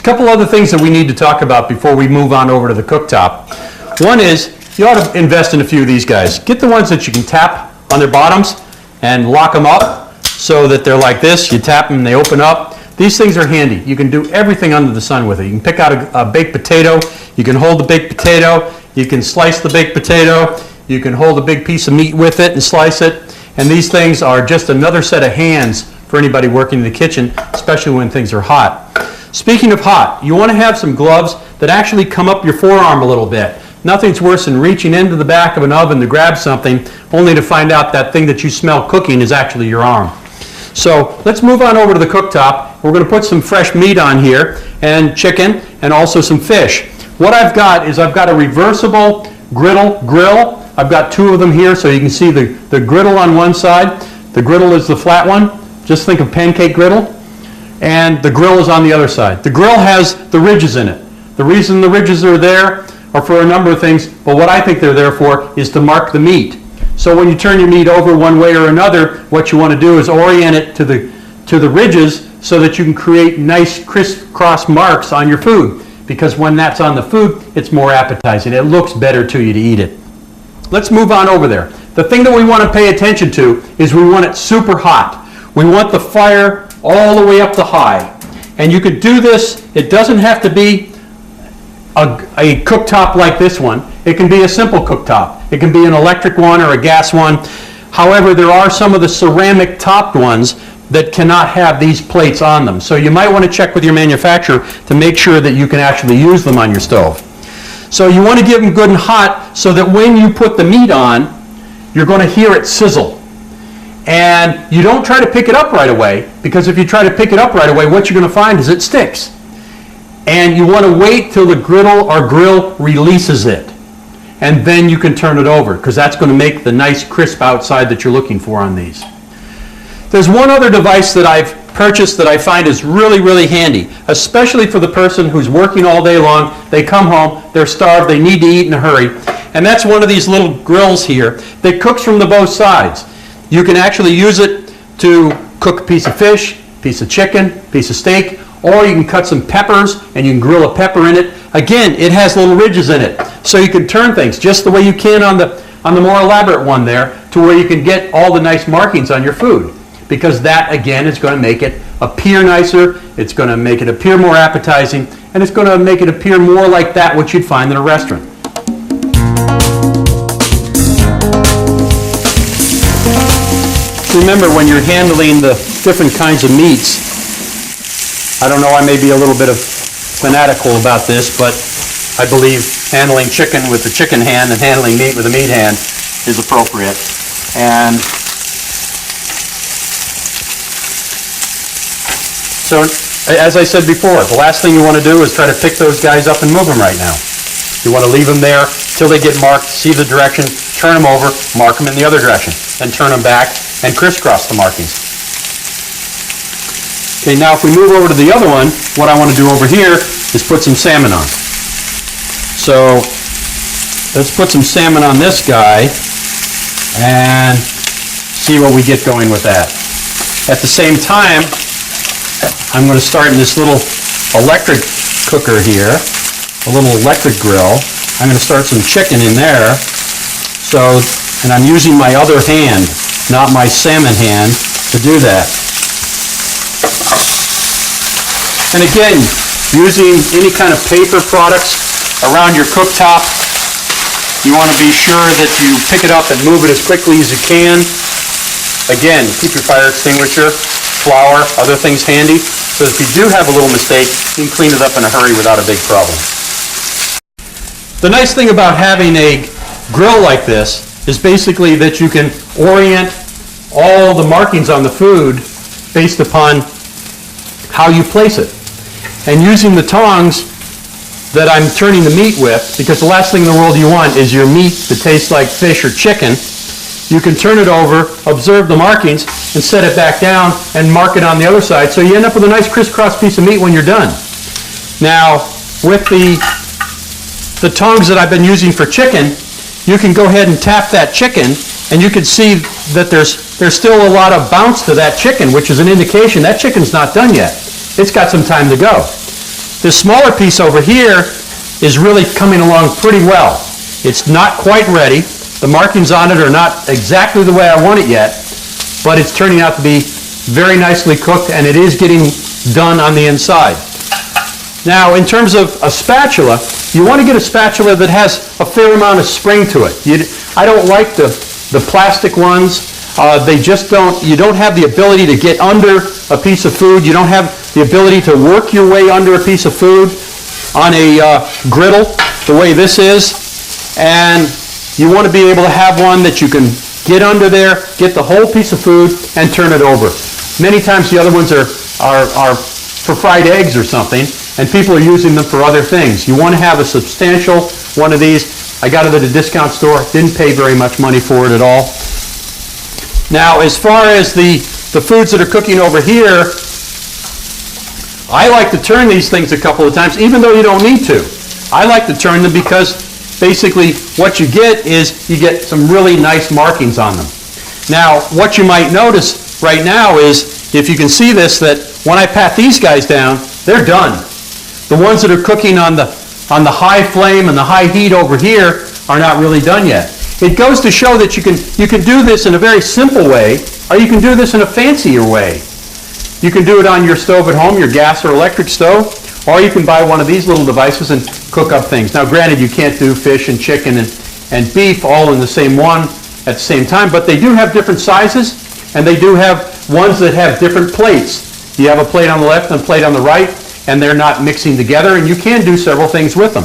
couple other things that we need to talk about before we move on over to the cooktop. One is, you ought to invest in a few of these guys. Get the ones that you can tap on their bottoms and lock them up so that they're like this. You tap them and they open up. These things are handy. You can do everything under the sun with it. You can pick out a baked potato. You can hold the baked potato. You can slice the baked potato. You can hold a big piece of meat with it and slice it. And these things are just another set of hands for anybody working in the kitchen, especially when things are hot. Speaking of hot, you want to have some gloves that actually come up your forearm a little bit. Nothing's worse than reaching into the back of an oven to grab something only to find out that thing that you smell cooking is actually your arm. So let's move on over to the cooktop. We're going to put some fresh meat on here, and chicken, and also some fish. What I've got is I've got a reversible grill. I've got two of them here, so you can see the griddle on one side. The griddle is the flat one. Just think of pancake griddle. And the grill is on the other side. The grill has the ridges in it. The reason the ridges are there are for a number of things, but what I think they're there for is to mark the meat. So when you turn your meat over one way or another, what you want to do is orient it to the ridges so that you can create nice crisscross marks on your food. Because when that's on the food, it's more appetizing. It looks better to you to eat it. Let's move on over there. The thing that we want to pay attention to is we want it super hot. We want the fire all the way up to high. And you could do this, it doesn't have to be a cooktop like this one. It can be a simple cooktop. It can be an electric one or a gas one. However, there are some of the ceramic topped ones that cannot have these plates on them. So you might want to check with your manufacturer to make sure that you can actually use them on your stove. So you want to give them good and hot so that when you put the meat on, you're going to hear it sizzle. And you don't try to pick it up right away, because if you try to pick it up right away, what you're going to find is it sticks. And you want to wait till the griddle or grill releases it. And then you can turn it over, because that's going to make the nice crisp outside that you're looking for on these. There's one other device that I've purchased that I find is really, really handy, especially for the person who's working all day long. They come home, they're starved, they need to eat in a hurry. And that's one of these little grills here that cooks from the both sides. You can actually use it to cook a piece of fish, piece of chicken, piece of steak, or you can cut some peppers and you can grill a pepper in it. Again, it has little ridges in it, so you can turn things just the way you can on the more elaborate one there, to where you can get all the nice markings on your food. Because that, again, is going to make it appear nicer, it's going to make it appear more appetizing, and it's going to make it appear more like that which you'd find in a restaurant. Remember, when you're handling the different kinds of meats, I don't know, I may be a little bit of fanatical about this, but I believe handling chicken with the chicken hand and handling meat with the meat hand is appropriate. And so, as I said before, the last thing you want to do is try to pick those guys up and move them right now. You want to leave them there till they get marked, see the direction, turn them over, mark them in the other direction, then turn them back and crisscross the markings. Okay, now if we move over to the other one, what I want to do over here is put some salmon on. So let's put some salmon on this guy and see what we get going with that. At the same time, I'm going to start in this little electric cooker here, a little electric grill. I'm going to start some chicken in there. So, and I'm using my other hand, not my salmon hand, to do that. And again, using any kind of paper products around your cooktop, you want to be sure that you pick it up and move it as quickly as you can. Again, keep your fire extinguisher, flour, other things handy, so if you do have a little mistake, you can clean it up in a hurry without a big problem. The nice thing about having a grill like this is basically that you can orient all the markings on the food based upon how you place it. And using the tongs that I'm turning the meat with, because the last thing in the world you want is your meat to taste like fish or chicken, you can turn it over, observe the markings, and set it back down and mark it on the other side, so you end up with a nice crisscross piece of meat when you're done. Now, with the tongs that I've been using for chicken, you can go ahead and tap that chicken, and you can see that there's still a lot of bounce to that chicken, which is an indication that chicken's not done yet. It's got some time to go. This smaller piece over here is really coming along pretty well. It's not quite ready. The markings on it are not exactly the way I want it yet, but it's turning out to be very nicely cooked, and it is getting done on the inside. Now, in terms of a spatula, you want to get a spatula that has a fair amount of spring to it. I don't like the plastic ones. They just don't, you don't have the ability to get under a piece of food. You don't have the ability to work your way under a piece of food on a griddle the way this is. And you want to be able to have one that you can get under there, get the whole piece of food, and turn it over. Many times the other ones are for fried eggs or something, and people are using them for other things. You want to have a substantial one of these. I got it at a discount store, didn't pay very much money for it at all. Now, as far as the foods that are cooking over here, I like to turn these things a couple of times, even though you don't need to. I like to turn them because basically what you get is you get some really nice markings on them. Now, what you might notice right now is, if you can see this, that when I pat these guys down, they're done. The ones that are cooking on the high flame and the high heat over here are not really done yet. It goes to show that you can do this in a very simple way, or you can do this in a fancier way. You can do it on your stove at home, your gas or electric stove, or you can buy one of these little devices and cook up things. Now, granted, you can't do fish and chicken and beef all in the same one at the same time, but they do have different sizes, and they do have ones that have different plates. You have a plate on the left and a plate on the right, and they're not mixing together, and you can do several things with them.